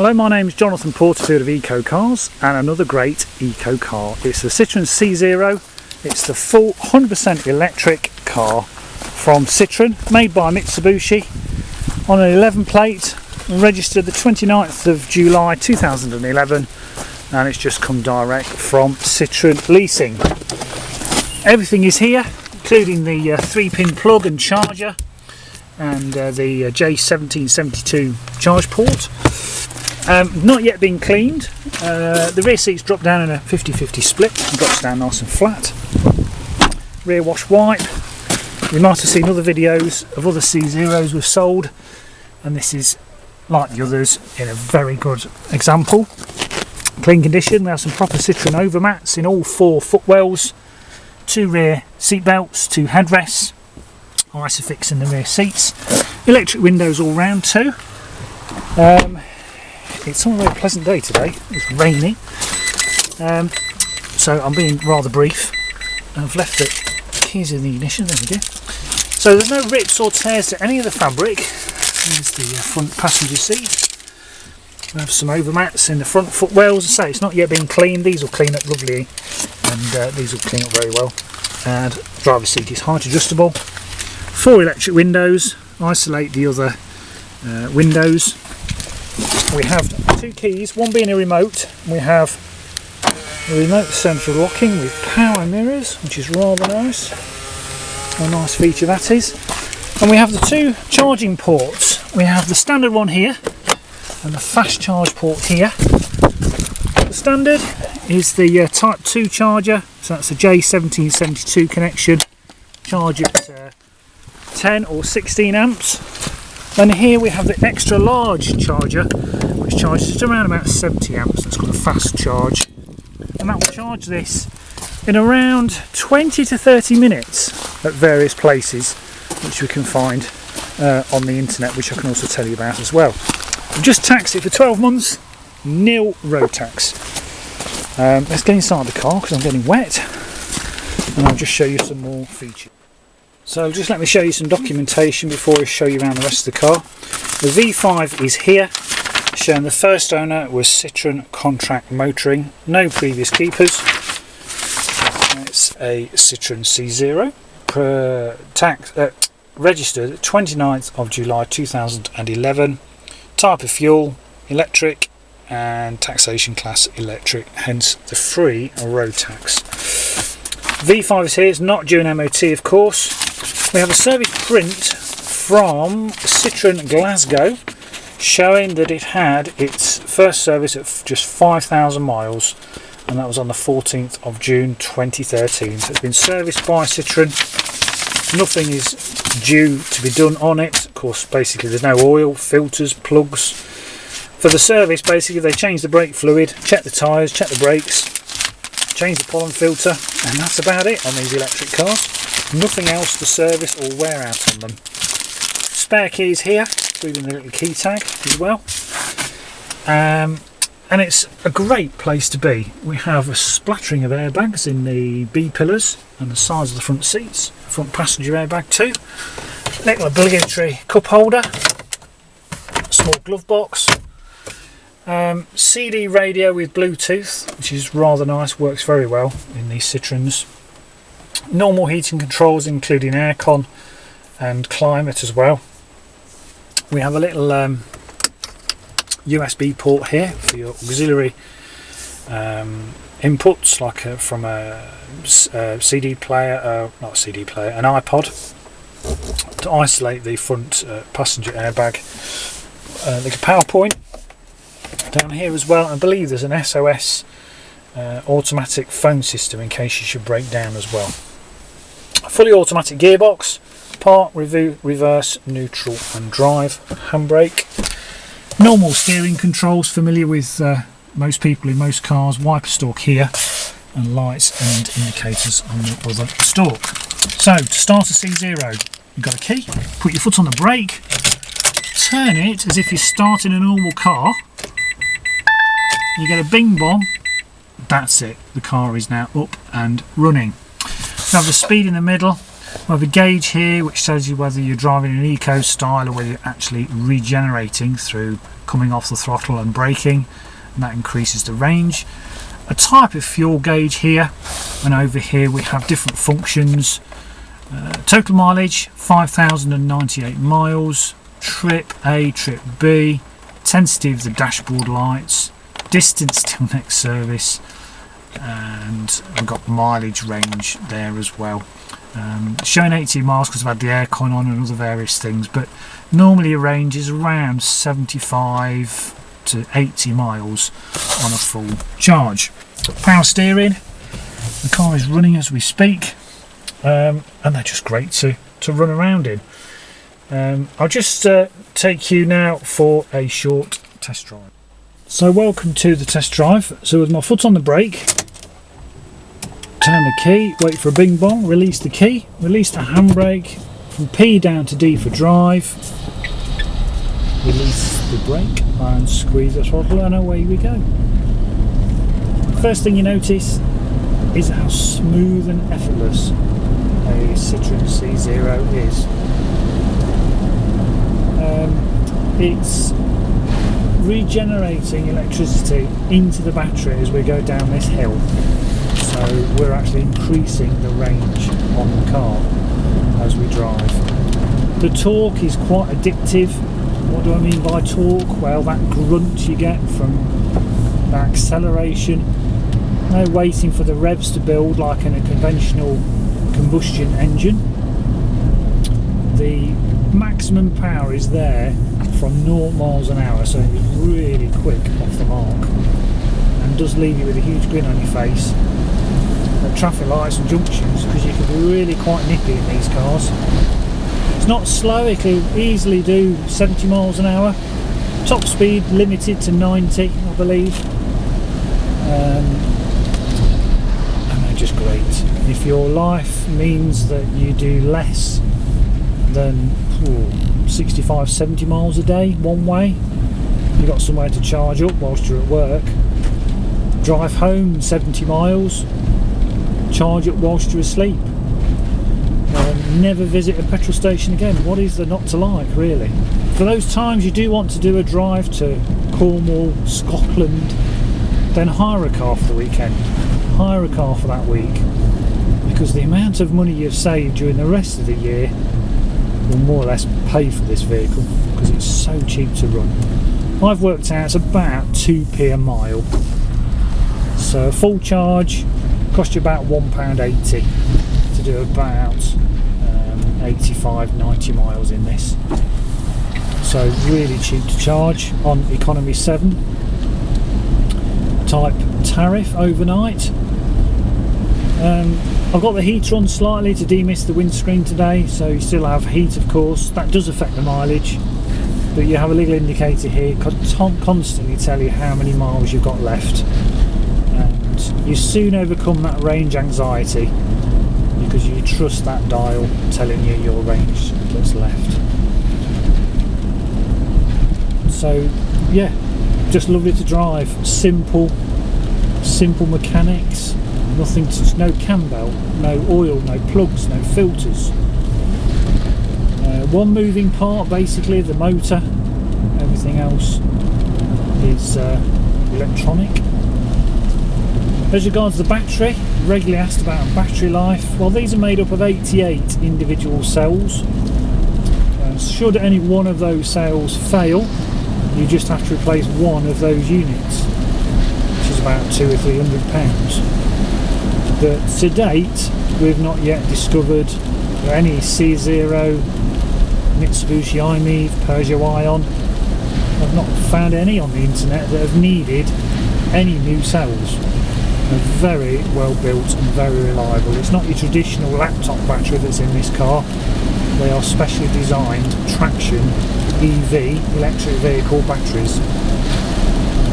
Hello, my name is Jonathan Porterfield of Eco Cars, and another great eco car. It's the Citroen C0. It's the full 100% electric car from Citroen, made by Mitsubishi, on an 11 plate, registered the 29th of July 2011, and it's just come direct from Citroen Leasing. Everything is here, including the 3-pin plug and charger, and the J1772 charge port. Not yet been cleaned. The rear seats drop down in a 50-50 split and drops down nice and flat. Rear wash wipe. You might have seen other videos of other C0s we've sold, and this is like the others in a very good example. Clean condition. We have some proper Citroen overmats in all 4 footwells, 2 rear seat belts, 2 headrests, Isofix in the rear seats, electric windows all round too. It's not a very pleasant day today. It's raining, so I'm being rather brief. I've left the keys in the ignition. There we go. So there's no rips or tears to any of the fabric. There's the front passenger seat. We have some overmats in the front footwells. As I say, it's not yet been cleaned. These will clean up lovely, and these will clean up very well. And driver's seat is height adjustable. 4 electric windows. Isolate the other windows. We have 2 keys, one being a remote. We have a remote central locking with power mirrors, which is rather nice. A nice feature that is. And we have the 2 charging ports. We have the standard one here and the fast charge port here. The standard is the Type 2 charger, so that's a J1772 connection. Charge at 10 or 16 amps. And here we have the extra large charger, which charges at around about 70 amps. That's got a fast charge, and that will charge this in around 20 to 30 minutes at various places, which we can find on the internet, which I can also tell you about as well. We've just taxed it for 12 months, nil road tax. Let's get inside the car because I'm getting wet, and I'll just show you some more features. So just let me show you some documentation before I show you around the rest of the car. The V5 is here, showing the first owner was Citroen Contract Motoring, no previous keepers. It's a Citroen C0, registered 29th of July 2011, type of fuel, electric, and taxation class electric, hence the free road tax. V5 is here, it's not due an MOT of course. We have a service print from Citroen Glasgow showing that it had its first service at just 5,000 miles, and that was on the 14th of June 2013. So it's been serviced by Citroen. Nothing is due to be done on it. Of course, basically there's no oil, filters, plugs. For the service, basically they change the brake fluid, check the tyres, check the brakes, change the pollen filter, and that's about it on these electric cars. Nothing else to service or wear out on them. Spare keys here, including the little key tag as well. And it's a great place to be. We have a splattering of airbags in the B pillars and the sides of the front seats. Front passenger airbag too. Little obligatory cup holder. Small glove box. CD radio with Bluetooth, which is rather nice, works very well in these Citroens. Normal heating controls, including aircon and climate as well. We have a little USB port here for your auxiliary inputs, like from a CD player, not a CD player, an iPod, to isolate the front passenger airbag. The power point down here as well. I believe there's an SOS automatic phone system in case you should break down as well. A fully automatic gearbox, park, reverse, neutral and drive, handbrake. Normal steering controls, familiar with most people in most cars. Wiper stalk here, and lights and indicators on the other stalk. So to start a C0, you've got a key, put your foot on the brake, turn it as if you're starting a normal car. You get a bing bong, that's it, the car is now up and running. We have the speed in the middle, We have a gauge here which tells you whether you're driving an eco style or whether you're actually regenerating through coming off the throttle and braking, and that increases the range. A type of fuel gauge here, and over here we have different functions. Total mileage 5,098 miles, trip A, trip B, intensity of the dashboard lights, distance till next service, and I've got mileage range there as well. Showing 80 miles because I've had the aircon on and other various things, but normally a range is around 75 to 80 miles on a full charge. Power steering, the car is running as we speak, and they're just great to run around in. I'll just take you now for a short test drive. So welcome to the test drive. So with my foot on the brake, turn the key, wait for a bing bong, release the key, release the handbrake, from P down to D for drive, release the brake and squeeze the throttle, and away we go. First thing you notice is how smooth and effortless a Citroen C0 is. It's regenerating electricity into the battery as we go down this hill, so we're actually increasing the range on the car as we drive. The torque is quite addictive. What do I mean by torque? Well, that grunt you get from the acceleration, no waiting for the revs to build like in a conventional combustion engine. The maximum power is there from 0 miles an hour, so it's really quick off the mark and does leave you with a huge grin on your face at traffic lights and junctions, because you can be really quite nippy in these cars. It's not slow, it can easily do 70 miles an hour. Top speed limited to 90, I believe. And they're just great. If your life means that you do less than 65-70 miles a day one way, you've got somewhere to charge up whilst you're at work, drive home 70 miles, charge up whilst you're asleep, never visit a petrol station again. What is there not to like, really? For those times you do want to do a drive to Cornwall, Scotland, then hire a car for the weekend, hire a car for that week, because the amount of money you've saved during the rest of the year will more or less pay for this vehicle, because it's so cheap to run. I've worked out it's about 2p a mile, so a full charge cost you about £1.80 to do about 85-90 miles in this, so really cheap to charge on economy 7 type tariff overnight. I've got the heater on slightly to demist the windscreen today, so you still have heat, of course. That does affect the mileage, but you have a little indicator here constantly tell you how many miles you've got left, and you soon overcome that range anxiety because you trust that dial telling you your range that's left. So yeah, just lovely to drive. Simple mechanics. Nothing to, no cam belt, no oil, no plugs, no filters. One moving part, basically the motor. Everything else is electronic. As regards the battery, regularly asked about battery life. Well, these are made up of 88 individual cells. Should any one of those cells fail, you just have to replace one of those units, which is about £200 or £300. But to date, we've not yet discovered any C0, Mitsubishi iMeave, Peugeot Ion. I've not found any on the internet that have needed any new cells. They're very well built and very reliable. It's not your traditional laptop battery that's in this car. They are specially designed traction EV, electric vehicle batteries.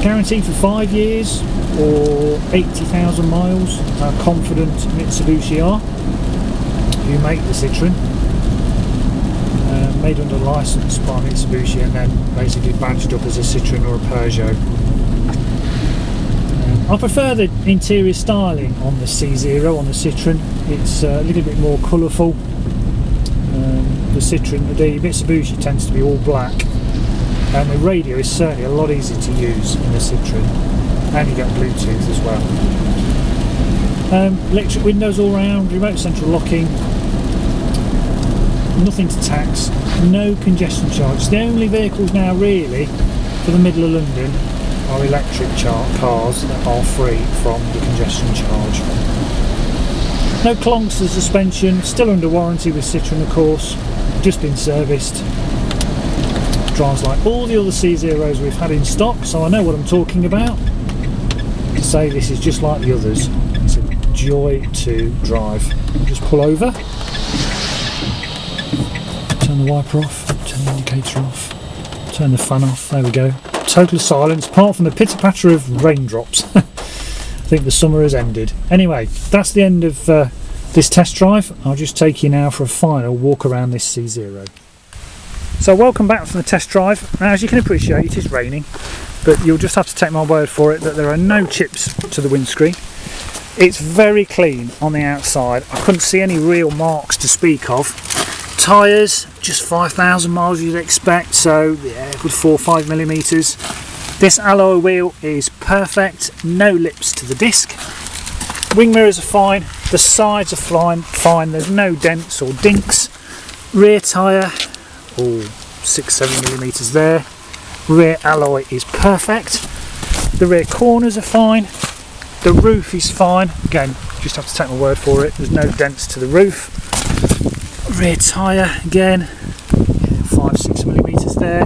Guaranteed for 5 years or 80,000 miles. How confident Mitsubishi are, who make the Citroen. Made under licence by Mitsubishi and then basically badged up as a Citroen or a Peugeot. I prefer the interior styling on the C0, on the Citroen. It's a little bit more colourful, the Citroen. The Mitsubishi tends to be all black, and the radio is certainly a lot easier to use in the Citroen, and you get Bluetooth as well. Electric windows all round, remote central locking, nothing to tax, no congestion charge. The only vehicles now really for the middle of London are electric cars that are free from the congestion charge. No clonks to the suspension, still under warranty with Citroen of course, just been serviced. Drives like all the other C0s we've had in stock, so I know what I'm talking about. To say this is just like the others, it's a joy to drive. Just pull over, turn the wiper off, turn the indicator off, turn the fan off, there we go. Total silence apart from the pitter patter of raindrops. I think the summer has ended. Anyway, that's the end of this test drive. I'll just take you now for a final walk around this C0. So welcome back from the test drive. Now, as you can appreciate, it is raining, but you'll just have to take my word for it that there are no chips to the windscreen. It's very clean on the outside. I couldn't see any real marks to speak of. Tyres, just 5,000 miles you'd expect, so yeah, good 4 or 5 millimeters. This alloy wheel is perfect, no lips to the disc. Wing mirrors are fine, the sides are fine, there's no dents or dinks. Rear tyre, 6-7 millimeters there. Rear alloy is perfect. The rear corners are fine. The roof is fine. Again, just have to take my word for it, there's no dents to the roof. Rear tyre again, 5-6 millimeters there.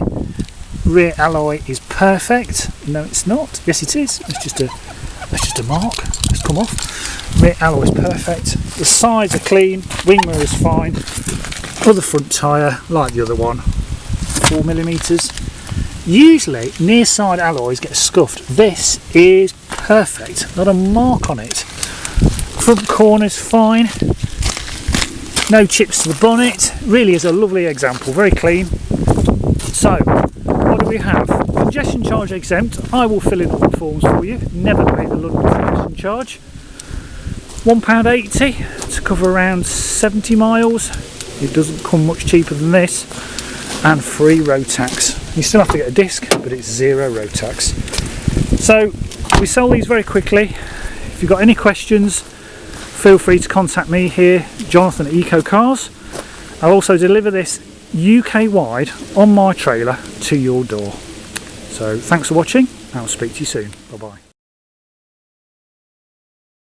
Rear alloy is perfect. No, it's not. Yes, it is. It's just a mark. It's come off. Rear alloy is perfect. The sides are clean. Wing mirror is fine. Other front tyre, like the other one, 4 millimeters. Usually, near side alloys get scuffed. This is perfect. Not a mark on it. Front corner's fine. No chips to the bonnet. Really is a lovely example. Very clean. So, what do we have? Congestion charge exempt. I will fill in all the forms for you. Never pay the London congestion charge. £1.80 to cover around 70 miles. It doesn't come much cheaper than this. And free road tax. You still have to get a disc, but it's 0 road tax. So we sell these very quickly. If you've got any questions, feel free to contact me here, Jonathan at Eco Cars. I'll also deliver this UK wide on my trailer to your door. So thanks for watching, and I'll speak to you soon. Bye bye.